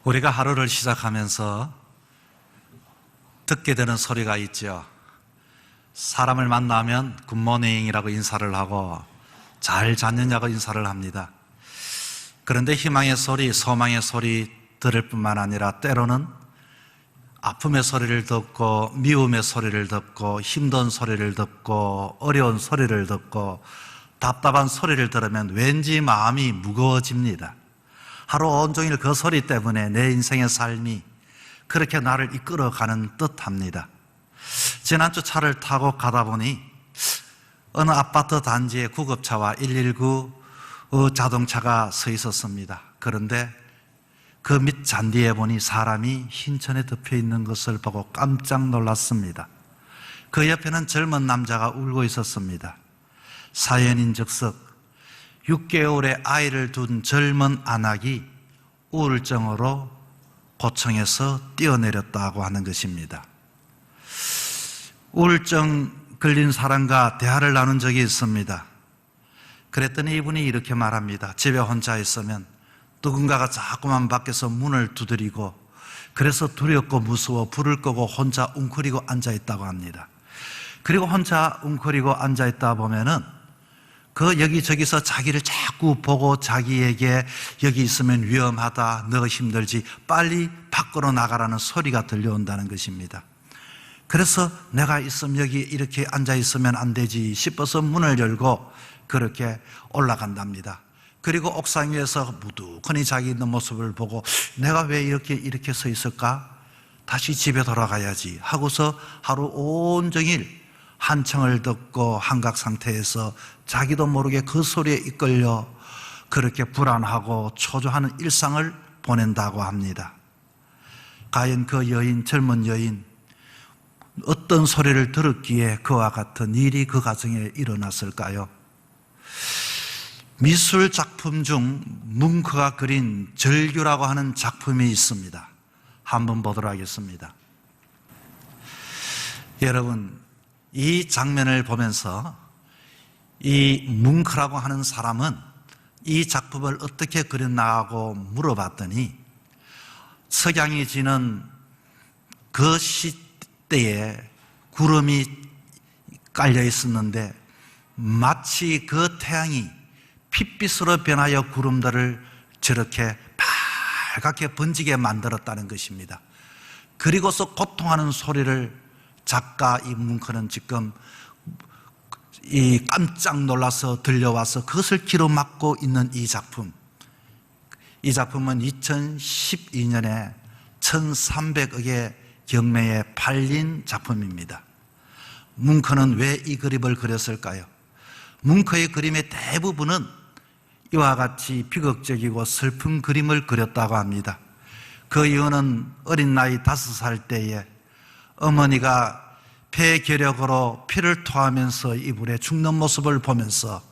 우리가 하루를 시작하면서 듣게 되는 소리가 있죠. 사람을 만나면 굿모닝이라고 인사를 하고 잘 잤느냐고 인사를 합니다. 그런데 희망의 소리, 소망의 소리 들을 뿐만 아니라 때로는 아픔의 소리를 듣고 미움의 소리를 듣고 힘든 소리를 듣고 어려운 소리를 듣고 답답한 소리를 들으면 왠지 마음이 무거워집니다. 하루 온종일 그 소리 때문에 내 인생의 삶이 그렇게 나를 이끌어가는 듯합니다. 지난주 차를 타고 가다 보니 어느 아파트 단지에 구급차와 119 자동차가 서 있었습니다. 그런데 그 밑 잔디에 보니 사람이 흰천에 덮여 있는 것을 보고 깜짝 놀랐습니다. 그 옆에는 젊은 남자가 울고 있었습니다. 사연인즉석 6개월의 아이를 둔 젊은 아낙이 우울증으로 고청에서 뛰어내렸다고 하는 것입니다. 우울증 걸린 사람과 대화를 나눈 적이 있습니다. 그랬더니 이분이 이렇게 말합니다. 집에 혼자 있으면 누군가가 자꾸만 밖에서 문을 두드리고 그래서 두렵고 무서워 불을 끄고 혼자 웅크리고 앉아있다고 합니다. 그리고 혼자 웅크리고 앉아있다 보면은 그 여기저기서 자기를 자꾸 보고 자기에게 여기 있으면 위험하다, 너 힘들지, 빨리 밖으로 나가라는 소리가 들려온다는 것입니다. 그래서 내가 있으면 여기 이렇게 앉아있으면 안 되지 싶어서 문을 열고 그렇게 올라간답니다. 그리고 옥상 위에서 무두커니 자기 있는 모습을 보고 내가 왜 이렇게 서 있을까? 다시 집에 돌아가야지 하고서 하루 온종일 한청을 듣고 한각 상태에서 자기도 모르게 그 소리에 이끌려 그렇게 불안하고 초조하는 일상을 보낸다고 합니다. 과연 그 여인, 젊은 여인 어떤 소리를 들었기에 그와 같은 일이 그 가정에 일어났을까요? 미술 작품 중 뭉크가 그린 절규라고 하는 작품이 있습니다. 한번 보도록 하겠습니다. 여러분, 이 장면을 보면서 이 뭉크라고 하는 사람은 이 작품을 어떻게 그렸나고 물어봤더니 석양이 지는 그 시대에 구름이 깔려 있었는데 마치 그 태양이 핏빛으로 변하여 구름들을 저렇게 빨갛게 번지게 만들었다는 것입니다. 그리고서 고통하는 소리를 작가 이 뭉크는 지금 이 깜짝 놀라서 들려와서 그것을 기로막고 있는 이 작품. 이 작품은 2012년에 1300억의 경매에 팔린 작품입니다. 뭉크는 왜 이 그림을 그렸을까요? 뭉크의 그림의 대부분은 이와 같이 비극적이고 슬픈 그림을 그렸다고 합니다. 그 이유는 어린 나이 5살 때에 어머니가 폐결핵으로 피를 토하면서 이불에 죽는 모습을 보면서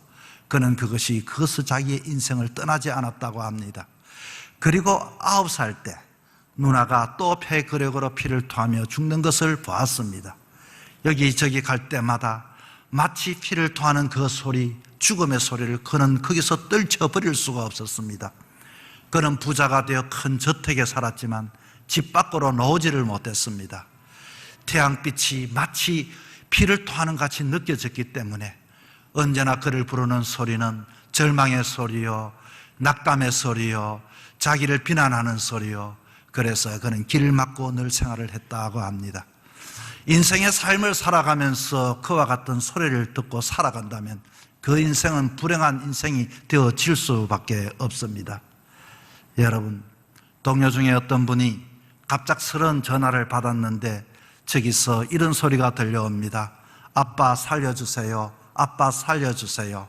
그는 그것을 자기의 인생을 떠나지 않았다고 합니다. 그리고 9살 때 누나가 또 폐결핵으로 피를 토하며 죽는 것을 보았습니다. 여기저기 갈 때마다 마치 피를 토하는 그 소리, 죽음의 소리를 그는 거기서 떨쳐버릴 수가 없었습니다. 그는 부자가 되어 큰 저택에 살았지만 집 밖으로 나오지를 못했습니다. 태양빛이 마치 피를 토하는 같이 느껴졌기 때문에 언제나 그를 부르는 소리는 절망의 소리요, 낙담의 소리요, 자기를 비난하는 소리요. 그래서 그는 길을 막고 늘 생활을 했다고 합니다. 인생의 삶을 살아가면서 그와 같은 소리를 듣고 살아간다면 그 인생은 불행한 인생이 되어질 수밖에 없습니다. 여러분, 동료 중에 어떤 분이 갑작스러운 전화를 받았는데 저기서 이런 소리가 들려옵니다. 아빠 살려주세요. 아빠 살려주세요.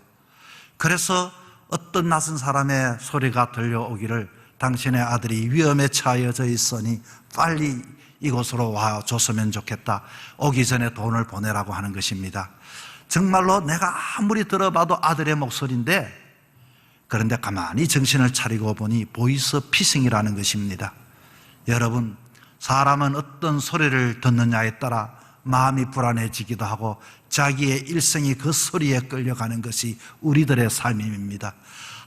그래서 어떤 낯선 사람의 소리가 들려오기를 당신의 아들이 위험에 처해져 있으니 빨리 이곳으로 와줬으면 좋겠다. 오기 전에 돈을 보내라고 하는 것입니다. 정말로 내가 아무리 들어봐도 아들의 목소리인데 그런데 가만히 정신을 차리고 보니 보이스 피싱이라는 것입니다. 여러분, 사람은 어떤 소리를 듣느냐에 따라 마음이 불안해지기도 하고 자기의 일생이 그 소리에 끌려가는 것이 우리들의 삶입니다.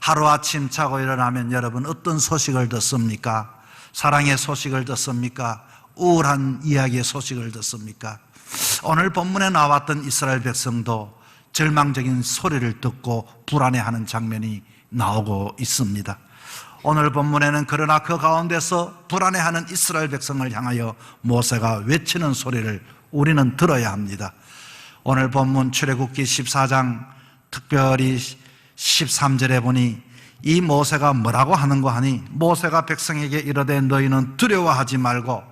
하루아침 자고 일어나면 여러분 어떤 소식을 듣습니까? 사랑의 소식을 듣습니까? 우울한 이야기의 소식을 듣습니까? 오늘 본문에 나왔던 이스라엘 백성도 절망적인 소리를 듣고 불안해하는 장면이 나오고 있습니다. 오늘 본문에는 그러나 그 가운데서 불안해하는 이스라엘 백성을 향하여 모세가 외치는 소리를 우리는 들어야 합니다. 오늘 본문 출애굽기 14장 특별히 13절에 보니 이 모세가 뭐라고 하는가 하니, 모세가 백성에게 이르되 너희는 두려워하지 말고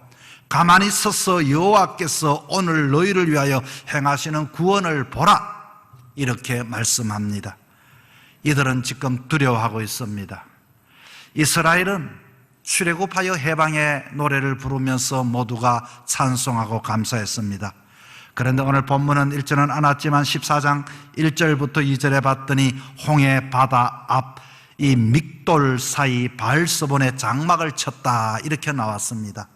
가만히 서서 여호와께서 오늘 너희를 위하여 행하시는 구원을 보라, 이렇게 말씀합니다. 이들은 지금 두려워하고 있습니다. 이스라엘은 출애굽하여 해방의 노래를 부르면서 모두가 찬송하고 감사했습니다. 그런데 오늘 본문은 읽지는 않았지만 14장 1절부터 2절에 봤더니 홍해 바다 앞 이 믹돌 사이 바알스본에 장막을 쳤다, 이렇게 나왔습니다.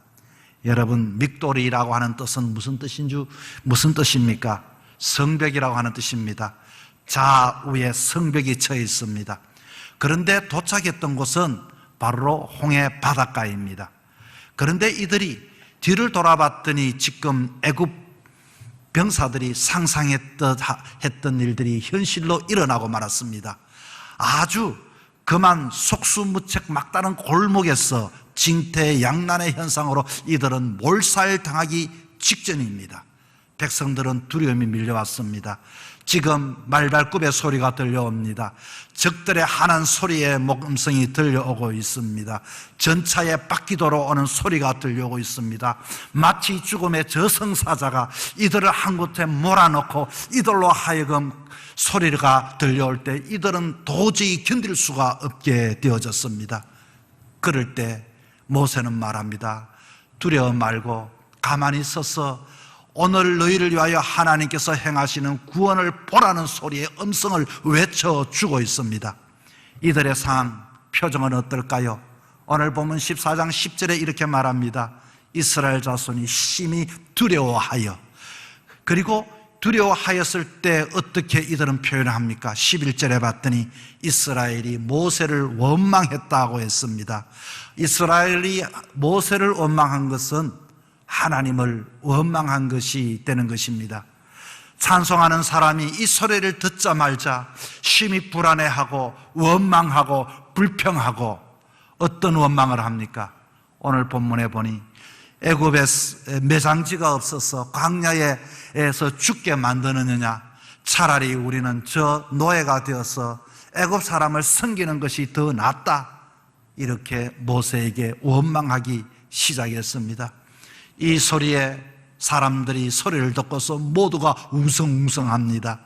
여러분, 믹돌이라고 하는 뜻은 무슨 뜻입니까? 성벽이라고 하는 뜻입니다. 좌우에 성벽이 쳐 있습니다. 그런데 도착했던 곳은 바로 홍해 바닷가입니다. 그런데 이들이 뒤를 돌아봤더니 지금 애굽 병사들이 상상했던 일들이 현실로 일어나고 말았습니다. 아주 그만 속수무책 막다른 골목에서 징태양난의 현상으로 이들은 몰살당하기 직전입니다. 백성들은 두려움이 밀려왔습니다. 지금 말발굽의 소리가 들려옵니다. 적들의 한한 소리의 목음성이 들려오고 있습니다. 전차의 바퀴도로 오는 소리가 들려오고 있습니다. 마치 죽음의 저승사자가 이들을 한 곳에 몰아넣고 이들로 하여금 소리가 들려올 때 이들은 도저히 견딜 수가 없게 되어졌습니다. 그럴 때 모세는 말합니다. 두려워 말고 가만히 서서 오늘 너희를 위하여 하나님께서 행하시는 구원을 보라는 소리의 음성을 외쳐주고 있습니다. 이들의 상황, 표정은 어떨까요? 오늘 보면 14장 10절에 이렇게 말합니다. 이스라엘 자손이 심히 두려워하여, 그리고 두려워하였을 때 어떻게 이들은 표현합니까? 11절에 봤더니 이스라엘이 모세를 원망했다고 했습니다. 이스라엘이 모세를 원망한 것은 하나님을 원망한 것이 되는 것입니다. 찬송하는 사람이 이 소리를 듣자 말자 심히 불안해하고 원망하고 불평하고, 어떤 원망을 합니까? 오늘 본문에 보니 애굽에 매장지가 없어서 광야에서 죽게 만드느냐, 차라리 우리는 저 노예가 되어서 애굽 사람을 섬기는 것이 더 낫다, 이렇게 모세에게 원망하기 시작했습니다. 이 소리에 사람들이 소리를 듣고서 모두가 웅성웅성합니다.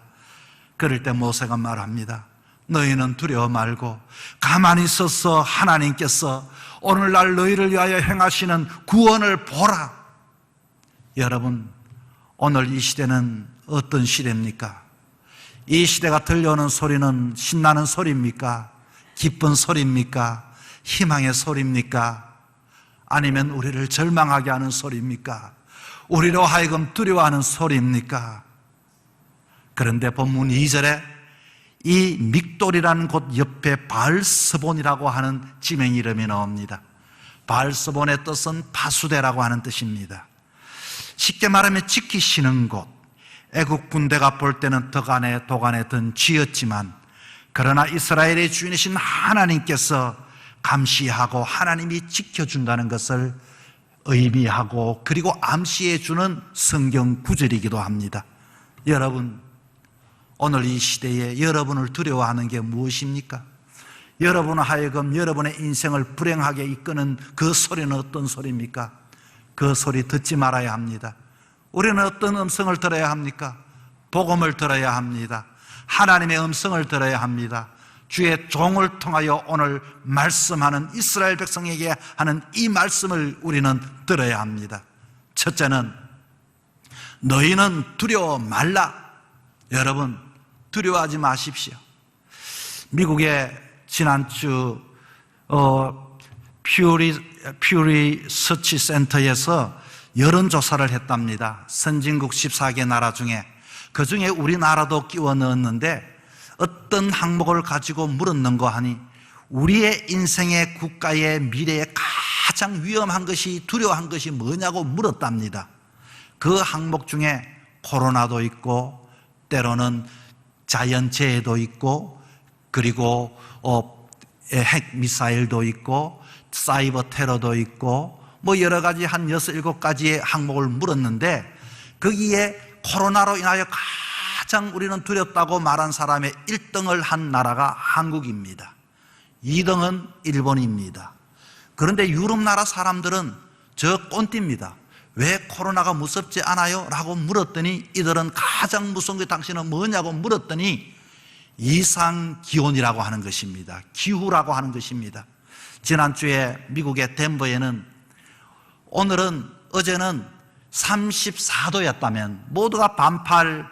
그럴 때 모세가 말합니다. 너희는 두려워 말고 가만히 있어서 하나님께서 오늘날 너희를 위하여 행하시는 구원을 보라. 여러분, 오늘 이 시대는 어떤 시대입니까? 이 시대가 들려오는 소리는 신나는 소리입니까? 기쁜 소리입니까? 희망의 소리입니까? 아니면 우리를 절망하게 하는 소리입니까? 우리로 하여금 두려워하는 소리입니까? 그런데 본문 2절에 이 믹돌이라는 곳 옆에 바알스본이라고 하는 지명 이름이 나옵니다. 바알스본의 뜻은 파수대라고 하는 뜻입니다. 쉽게 말하면 지키시는 곳. 애국 군대가 볼 때는 덕안에 도간에 든 쥐였지만, 그러나 이스라엘의 주인이신 하나님께서 감시하고 하나님이 지켜준다는 것을 의미하고, 그리고 암시해 주는 성경 구절이기도 합니다. 여러분, 오늘 이 시대에 여러분을 두려워하는 게 무엇입니까? 여러분을 하여금 여러분의 인생을 불행하게 이끄는 그 소리는 어떤 소리입니까? 그 소리 듣지 말아야 합니다. 우리는 어떤 음성을 들어야 합니까? 복음을 들어야 합니다. 하나님의 음성을 들어야 합니다. 주의 종을 통하여 오늘 말씀하는 이스라엘 백성에게 하는 이 말씀을 우리는 들어야 합니다. 첫째는 너희는 두려워 말라. 여러분, 두려워하지 마십시오. 미국의 지난주 퓨리 서치 센터에서 여론조사를 했답니다. 선진국 14개 나라 중에, 그 중에 우리나라도 끼워 넣었는데 어떤 항목을 가지고 물었는가 하니, 우리의 인생의 국가의 미래에 가장 위험한 것이, 두려워한 것이 뭐냐고 물었답니다. 그 항목 중에 코로나도 있고 때로는 자연재해도 있고 그리고 핵미사일도 있고 사이버 테러도 있고 뭐 여러 가지 한 6, 7가지의 항목을 물었는데 거기에 코로나로 인하여 가장 우리는 두렵다고 말한 사람의 1등을 한 나라가 한국입니다. 2등은 일본입니다. 그런데 유럽 나라 사람들은 저 꼰띠입니다. 왜 코로나가 무섭지 않아요? 라고 물었더니 이들은 가장 무서운 게 당신은 뭐냐고 물었더니 이상기온이라고 하는 것입니다. 기후라고 하는 것입니다. 지난주에 미국의 덴버에는 어제는 34도였다면 모두가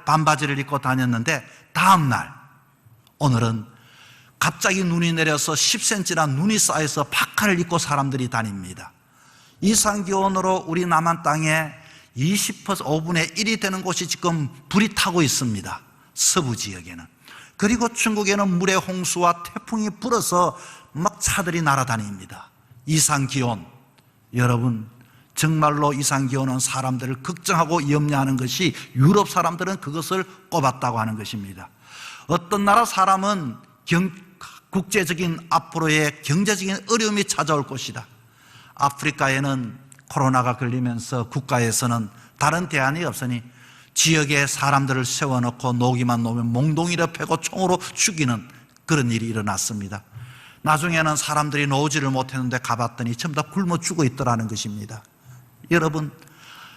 반바지를 입고 다녔는데 다음날 오늘은 갑자기 눈이 내려서 10cm나 눈이 쌓여서 파카를 입고 사람들이 다닙니다. 이상기온으로 우리 남한 땅에 5분의 1이 되는 곳이 지금 불이 타고 있습니다. 서부 지역에는. 그리고 중국에는 물의 홍수와 태풍이 불어서 막 차들이 날아다닙니다. 이상기온, 여러분 정말로 이상기온은 사람들을 걱정하고 염려하는 것이 유럽 사람들은 그것을 꼽았다고 하는 것입니다. 어떤 나라 사람은 국제적인 앞으로의 경제적인 어려움이 찾아올 것이다. 아프리카에는 코로나가 걸리면서 국가에서는 다른 대안이 없으니 지역에 사람들을 세워놓고 녹이만 놓으면 몽둥이를 패고 총으로 죽이는 그런 일이 일어났습니다. 나중에는 사람들이 놓지를 못했는데 가봤더니 전부 다 굶어 죽어 있더라는 것입니다. 여러분,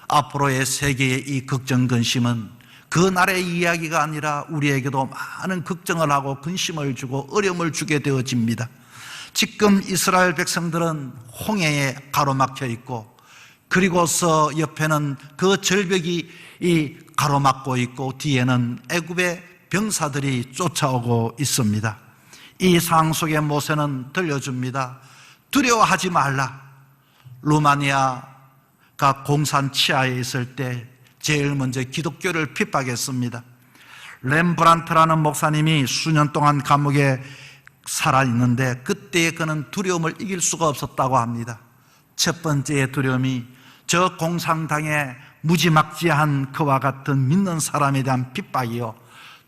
앞으로의 세계의 이 걱정 근심은 그 나라의 이야기가 아니라 우리에게도 많은 걱정을 하고 근심을 주고 어려움을 주게 되어집니다. 지금 이스라엘 백성들은 홍해에 가로막혀 있고 그리고서 옆에는 그 절벽이 가로막고 있고 뒤에는 애굽의 병사들이 쫓아오고 있습니다. 이 상황 속에 모세는 들려줍니다. 두려워하지 말라. 루마니아가 공산 치하에 있을 때 제일 먼저 기독교를 핍박했습니다. 렘브란트라는 목사님이 수년 동안 감옥에 살아있는데 그때에 그는 두려움을 이길 수가 없었다고 합니다. 첫 번째의 두려움이 저 공산당의 무지막지한 그와 같은 믿는 사람에 대한 핍박이요,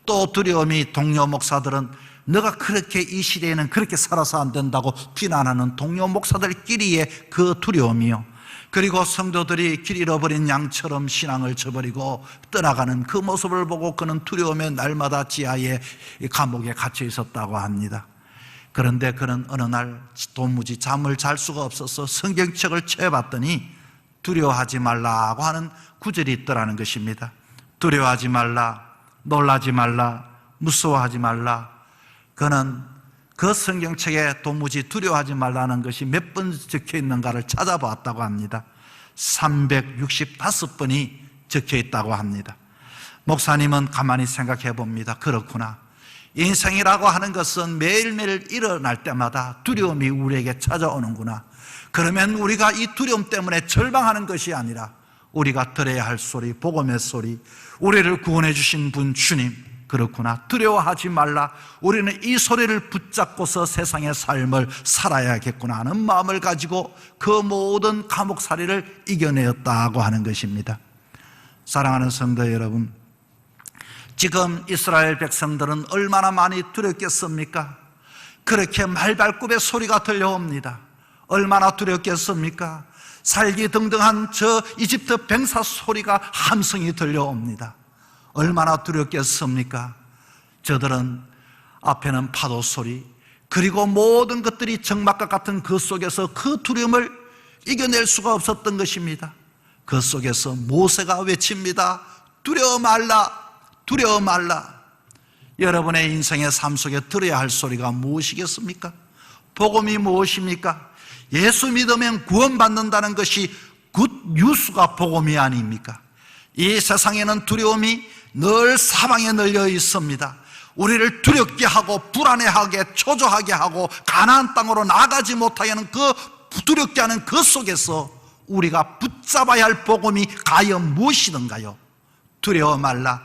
또 두려움이 동료 목사들은 너가 그렇게 이 시대에는 그렇게 살아서 안 된다고 비난하는 동료 목사들끼리의 그 두려움이요, 그리고 성도들이 길 잃어버린 양처럼 신앙을 저버리고 떠나가는 그 모습을 보고 그는 두려움에 날마다 지하의 감옥에 갇혀 있었다고 합니다. 그런데 그는 어느 날 도무지 잠을 잘 수가 없어서 성경책을 쳐봤더니 두려워하지 말라고 하는 구절이 있더라는 것입니다. 두려워하지 말라, 놀라지 말라, 무서워하지 말라. 그는 그 성경책에 도무지 두려워하지 말라는 것이 몇 번 적혀 있는가를 찾아보았다고 합니다. 365번이 적혀 있다고 합니다. 목사님은 가만히 생각해 봅니다. 그렇구나. 인생이라고 하는 것은 매일매일 일어날 때마다 두려움이 우리에게 찾아오는구나. 그러면 우리가 이 두려움 때문에 절망하는 것이 아니라 우리가 들어야 할 소리, 복음의 소리, 우리를 구원해 주신 분 주님, 그렇구나, 두려워하지 말라, 우리는 이 소리를 붙잡고서 세상의 삶을 살아야겠구나 하는 마음을 가지고 그 모든 감옥살이를 이겨내었다고 하는 것입니다. 사랑하는 성도 여러분, 지금 이스라엘 백성들은 얼마나 많이 두렵겠습니까? 그렇게 말발굽의 소리가 들려옵니다. 얼마나 두렵겠습니까? 살기등등한 저 이집트 병사 소리가 함성이 들려옵니다. 얼마나 두렵겠습니까? 저들은 앞에는 파도 소리, 그리고 모든 것들이 정막과 같은 그 속에서 그 두려움을 이겨낼 수가 없었던 것입니다. 그 속에서 모세가 외칩니다. 두려워 말라, 두려워 말라. 여러분의 인생의 삶 속에 들어야 할 소리가 무엇이겠습니까? 복음이 무엇입니까? 예수 믿으면 구원받는다는 것이 굿 뉴스가 복음이 아닙니까? 이 세상에는 두려움이 늘 사방에 널려 있습니다. 우리를 두렵게 하고 불안해하게 초조하게 하고 가나안 땅으로 나가지 못하게 하는 그 두렵게 하는 그 속에서 우리가 붙잡아야 할 복음이 과연 무엇이던가요? 두려워 말라,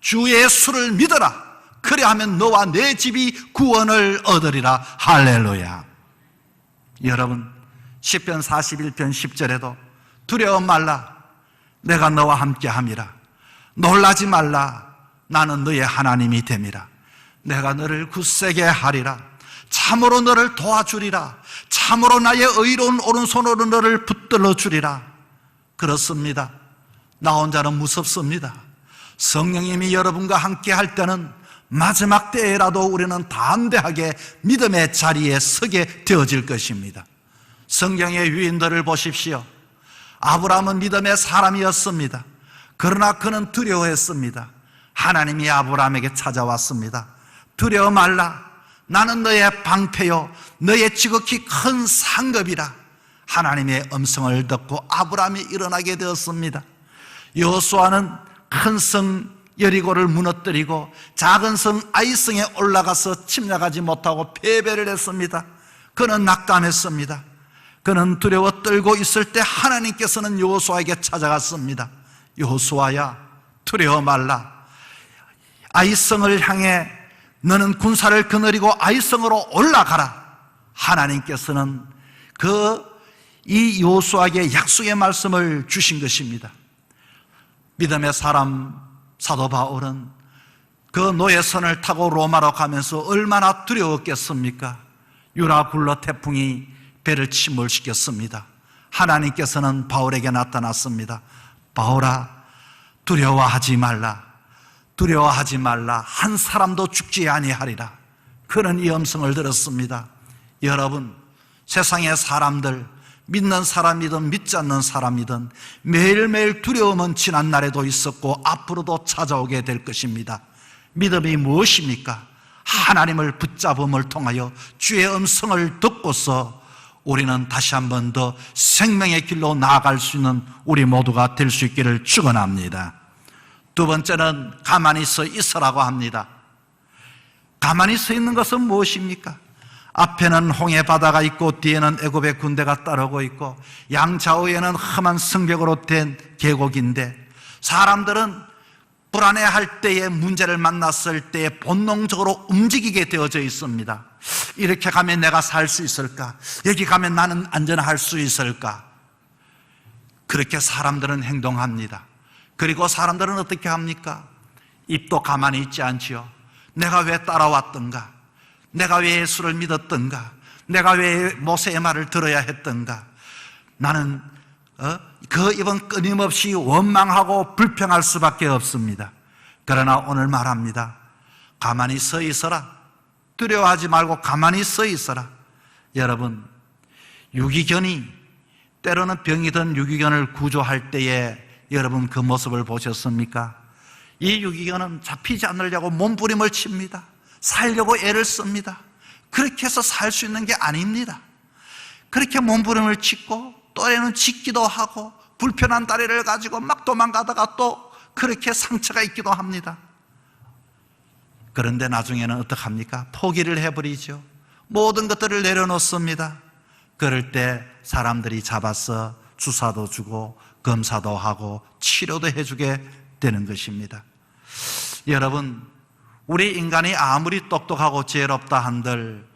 주 예수를 믿어라, 그리하면 너와 내 집이 구원을 얻으리라. 할렐루야. 여러분, 시편 41편 10절에도 두려워 말라 내가 너와 함께함이라 놀라지 말라 나는 너의 하나님이 됨이라 내가 너를 굳세게 하리라 참으로 너를 도와주리라 참으로 나의 의로운 오른손으로 너를 붙들어 주리라. 그렇습니다. 나 혼자는 무섭습니다. 성령님이 여러분과 함께 할 때는 마지막 때에라도 우리는 담대하게 믿음의 자리에 서게 되어질 것입니다. 성경의 유인들을 보십시오. 아브라함은 믿음의 사람이었습니다. 그러나 그는 두려워했습니다. 하나님이 아브라함에게 찾아왔습니다. 두려워 말라 나는 너의 방패요 너의 지극히 큰 상급이라. 하나님의 음성을 듣고 아브라함이 일어나게 되었습니다. 여호수아는 큰 성 여리고를 무너뜨리고 작은 성 아이성에 올라가서 침략하지 못하고 패배를 했습니다. 그는 낙담했습니다. 그는 두려워 떨고 있을 때 하나님께서는 여호수아에게 찾아갔습니다. 여호수아야 두려워 말라 아이성을 향해 너는 군사를 거느리고 아이성으로 올라가라. 하나님께서는 이 여호수아에게 약속의 말씀을 주신 것입니다. 믿음의 사람 사도 바울은 그 노예선을 타고 로마로 가면서 얼마나 두려웠겠습니까? 유라 불러 태풍이 배를 침몰시켰습니다. 하나님께서는 바울에게 나타났습니다. 바울아 두려워하지 말라 두려워하지 말라 한 사람도 죽지 아니하리라. 그는 이 음성을 들었습니다. 여러분 세상의 사람들 믿는 사람이든 믿지 않는 사람이든 매일매일 두려움은 지난 날에도 있었고 앞으로도 찾아오게 될 것입니다. 믿음이 무엇입니까? 하나님을 붙잡음을 통하여 주의 음성을 듣고서 우리는 다시 한 번 더 생명의 길로 나아갈 수 있는 우리 모두가 될 수 있기를 축원합니다. 두 번째는 가만히 서 있으라고 합니다. 가만히 서 있는 것은 무엇입니까? 앞에는 홍해 바다가 있고 뒤에는 애굽의 군대가 따르고 있고 양좌우에는 험한 성벽으로 된 계곡인데 사람들은 불안해할 때에 문제를 만났을 때에 본능적으로 움직이게 되어져 있습니다. 이렇게 가면 내가 살 수 있을까? 여기 가면 나는 안전할 수 있을까? 그렇게 사람들은 행동합니다. 그리고 사람들은 어떻게 합니까? 입도 가만히 있지 않지요. 내가 왜 따라왔던가? 내가 왜 예수를 믿었던가? 내가 왜 모세의 말을 들어야 했던가? 나는 그 입은 끊임없이 원망하고 불평할 수밖에 없습니다. 그러나 오늘 말합니다. 가만히 서 있어라. 두려워하지 말고 가만히 서 있어라. 여러분 유기견이 때로는 병이 든 유기견을 구조할 때에 여러분 그 모습을 보셨습니까? 이 유기견은 잡히지 않으려고 몸부림을 칩니다. 살려고 애를 씁니다. 그렇게 해서 살 수 있는 게 아닙니다. 그렇게 몸부림을 치고 또래는 짖기도 하고 불편한 다리를 가지고 막 도망가다가 또 그렇게 상처가 있기도 합니다. 그런데 나중에는 어떡합니까? 포기를 해버리죠. 모든 것들을 내려놓습니다. 그럴 때 사람들이 잡아서 주사도 주고 검사도 하고 치료도 해주게 되는 것입니다. 여러분 우리 인간이 아무리 똑똑하고 지혜롭다 한들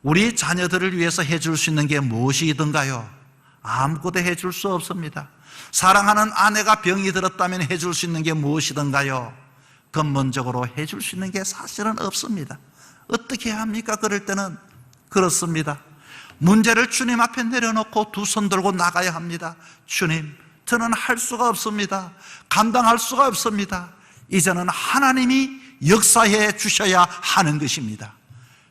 우리 자녀들을 위해서 해줄 수 있는 게 무엇이든가요? 아무것도 해줄 수 없습니다. 사랑하는 아내가 병이 들었다면 해줄 수 있는 게 무엇이든가요? 근본적으로 해줄 수 있는 게 사실은 없습니다. 어떻게 합니까? 그럴 때는 그렇습니다. 문제를 주님 앞에 내려놓고 두 손 들고 나가야 합니다. 주님, 저는 할 수가 없습니다. 감당할 수가 없습니다. 이제는 하나님이 역사해 주셔야 하는 것입니다.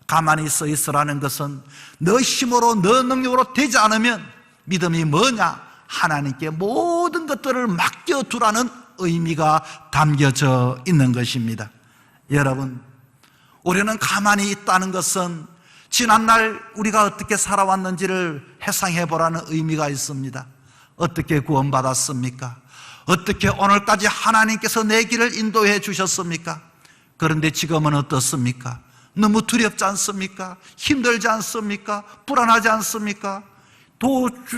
가만히 서 있으라는 것은 너 힘으로 너 능력으로 되지 않으면 믿음이 뭐냐? 하나님께 모든 것들을 맡겨두라는 의미가 담겨져 있는 것입니다. 여러분 우리는 가만히 있다는 것은 지난날 우리가 어떻게 살아왔는지를 회상해 보라는 의미가 있습니다. 어떻게 구원받았습니까? 어떻게 오늘까지 하나님께서 내 길을 인도해 주셨습니까? 그런데 지금은 어떻습니까? 너무 두렵지 않습니까? 힘들지 않습니까? 불안하지 않습니까?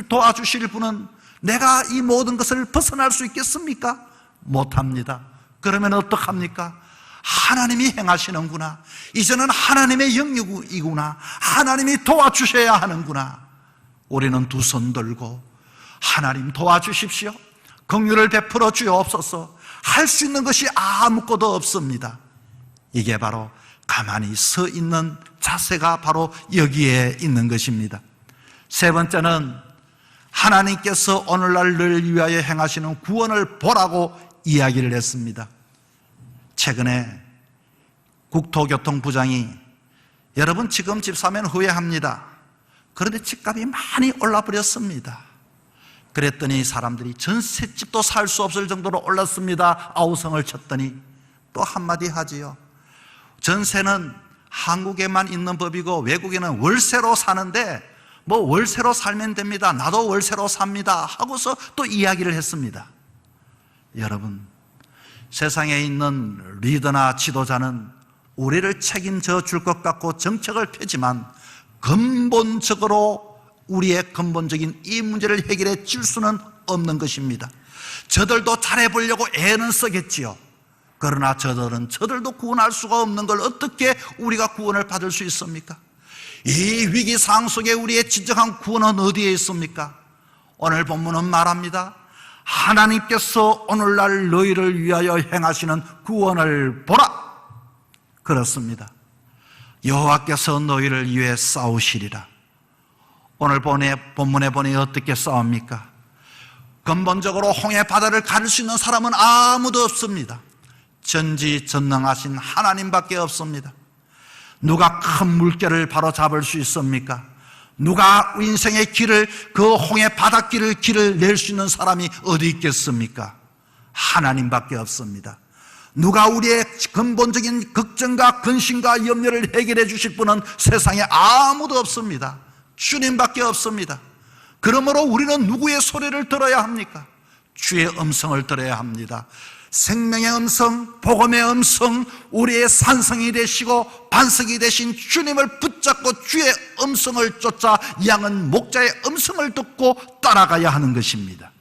도와주실 분은 내가 이 모든 것을 벗어날 수 있겠습니까? 못합니다. 그러면 어떡합니까? 하나님이 행하시는구나. 이제는 하나님의 영역이구나. 하나님이 도와주셔야 하는구나. 우리는 두 손 들고 하나님 도와주십시오, 긍휼을 베풀어 주옵소서, 할 수 있는 것이 아무것도 없습니다. 이게 바로 가만히 서 있는 자세가 바로 여기에 있는 것입니다. 세 번째는 하나님께서 오늘날 너를 위하여 행하시는 구원을 보라고 이야기를 했습니다. 최근에 국토교통부장이 여러분 지금 집 사면 후회합니다, 그런데 집값이 많이 올라버렸습니다. 그랬더니 사람들이 전셋집도 살 수 없을 정도로 올랐습니다 아우성을 쳤더니 또 한마디 하지요. 전세는 한국에만 있는 법이고 외국에는 월세로 사는데 뭐 월세로 살면 됩니다, 나도 월세로 삽니다 하고서 또 이야기를 했습니다. 여러분, 세상에 있는 리더나 지도자는 우리를 책임져 줄 것 같고 정책을 펴지만 근본적으로 우리의 근본적인 이 문제를 해결해 줄 수는 없는 것입니다. 저들도 잘해보려고 애는 쓰겠지요. 그러나 저들도 구원할 수가 없는 걸 어떻게 우리가 구원을 받을 수 있습니까? 이 위기 상황 속에 우리의 진정한 구원은 어디에 있습니까? 오늘 본문은 말합니다. 하나님께서 오늘날 너희를 위하여 행하시는 구원을 보라. 그렇습니다. 여호와께서 너희를 위해 싸우시리라. 오늘 본문에 보니 어떻게 싸웁니까? 근본적으로 홍해 바다를 가를 수 있는 사람은 아무도 없습니다. 전지전능하신 하나님밖에 없습니다. 누가 큰 물결을 바로 잡을 수 있습니까? 누가 인생의 길을, 그 홍해 바닷길을 길을 낼 수 있는 사람이 어디 있겠습니까? 하나님밖에 없습니다. 누가 우리의 근본적인 걱정과 근심과 염려를 해결해 주실 분은 세상에 아무도 없습니다. 주님밖에 없습니다. 그러므로 우리는 누구의 소리를 들어야 합니까? 주의 음성을 들어야 합니다. 생명의 음성, 복음의 음성, 우리의 산성이 되시고 반석이 되신 주님을 붙잡고 주의 음성을 쫓아 양은 목자의 음성을 듣고 따라가야 하는 것입니다.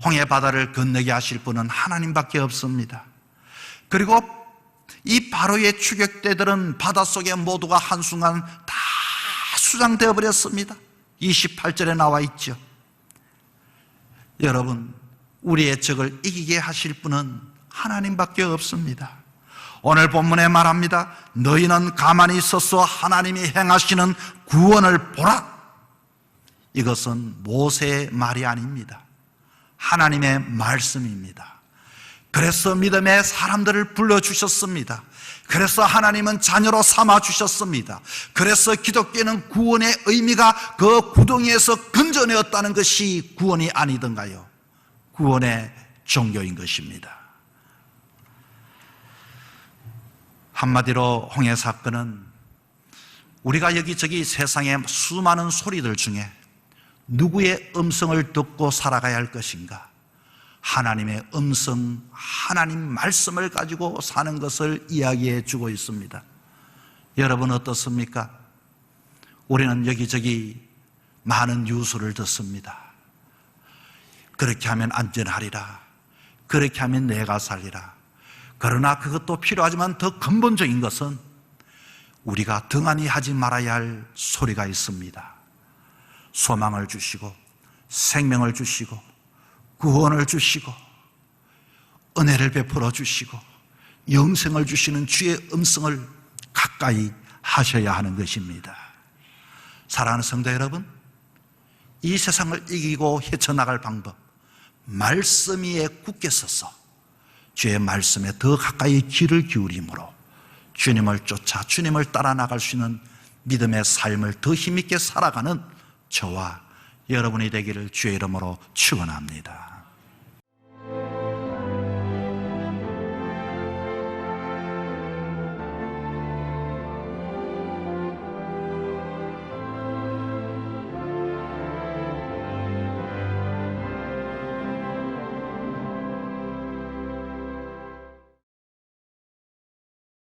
홍해 바다를 건너게 하실 분은 하나님밖에 없습니다. 그리고 이 바로의 추격대들은 바닷속에 모두가 한순간 다 수장되어 버렸습니다. 28절에 나와 있죠. 여러분, 우리의 적을 이기게 하실 분은 하나님밖에 없습니다. 오늘 본문에 말합니다. 너희는 가만히 있어서 하나님이 행하시는 구원을 보라. 이것은 모세의 말이 아닙니다. 하나님의 말씀입니다. 그래서 믿음의 사람들을 불러주셨습니다. 그래서 하나님은 자녀로 삼아주셨습니다. 그래서 기독교는 구원의 의미가 그 구덩이에서 건져내었다는 것이 구원이 아니던가요? 구원의 종교인 것입니다. 한마디로 홍해 사건은 우리가 여기저기 세상의 수많은 소리들 중에 누구의 음성을 듣고 살아가야 할 것인가? 하나님의 음성, 하나님 말씀을 가지고 사는 것을 이야기해 주고 있습니다. 여러분 어떻습니까? 우리는 여기저기 많은 뉴스를 듣습니다. 그렇게 하면 안전하리라, 그렇게 하면 내가 살리라. 그러나 그것도 필요하지만 더 근본적인 것은 우리가 등한히 하지 말아야 할 소리가 있습니다. 소망을 주시고 생명을 주시고 구원을 주시고 은혜를 베풀어 주시고 영생을 주시는 주의 음성을 가까이 하셔야 하는 것입니다. 사랑하는 성도 여러분, 이 세상을 이기고 헤쳐나갈 방법, 말씀 위에 굳게 서서 주의 말씀에 더 가까이 귀를 기울임으로 주님을 쫓아 주님을 따라 나갈 수 있는 믿음의 삶을 더 힘있게 살아가는 저와 여러분이 되기를 주의 이름으로 축원합니다.